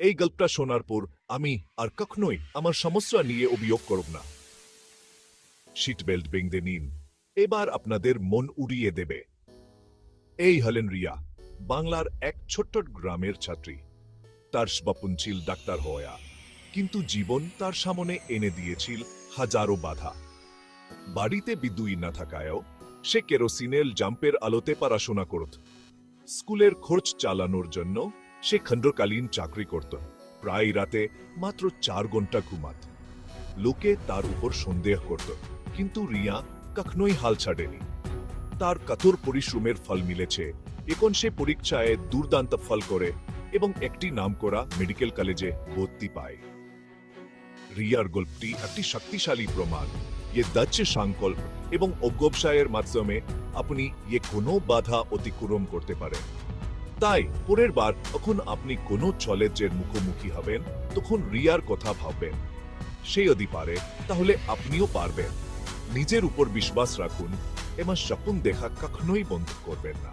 এই গল্পটা শোনার পর আমি আর কখনোই আমার সমস্যা নিয়ে অভিযোগ করব না। সিট বেল্ট বেঁধে নিন, এবার আপনাদের মন উড়িয়ে দেবে। এই হলেন রিয়া, বাংলার এক ছোট্ট গ্রামের ছাত্রী। তার স্বপ্ন ছিল ডাক্তার হওয়া, কিন্তু জীবন তার সামনে এনে দিয়েছিল হাজারো বাধা। বাড়িতে বিদ্যুৎ না থাকায়ও সে কেরোসিনের জাম্পের আলোতে পড়াশোনা করত। স্কুলের খরচ চালানোর জন্য সে খণ্ডকালীন চাকরি করত। প্রায় রাতে মাত্র 4 ঘন্টা ঘুমাত। লোকে তার উপর সন্দেহ করত, কিন্তু রিয়া কখনোই হাল ছাড়েনি। তার কঠোর পরিশ্রমের ফল মিলেছে। এখন সে পরীক্ষায় দুর্দান্ত ফল করে এবং একটি নামকরা মেডিকেল কলেজে ভর্তি পায়। রিয়ার গল্পটি একটি শক্তিশালী প্রমাণ যে দক্ষ সংকল্প এবং অধ্যবসায়ের মাধ্যমে আপনি কোনো বাধা অতিক্রম করতে পারেন। তাই পরের বার যখন আপনি কোনো চ্যালেঞ্জের মুখোমুখি হবেন, তখন রিয়ার কথা ভাববেন। সে যদি পারে, তাহলে আপনিও পারবেন। নিজের উপর বিশ্বাস রাখুন এবং স্বপ্ন দেখা কখনোই বন্ধ করবেন না।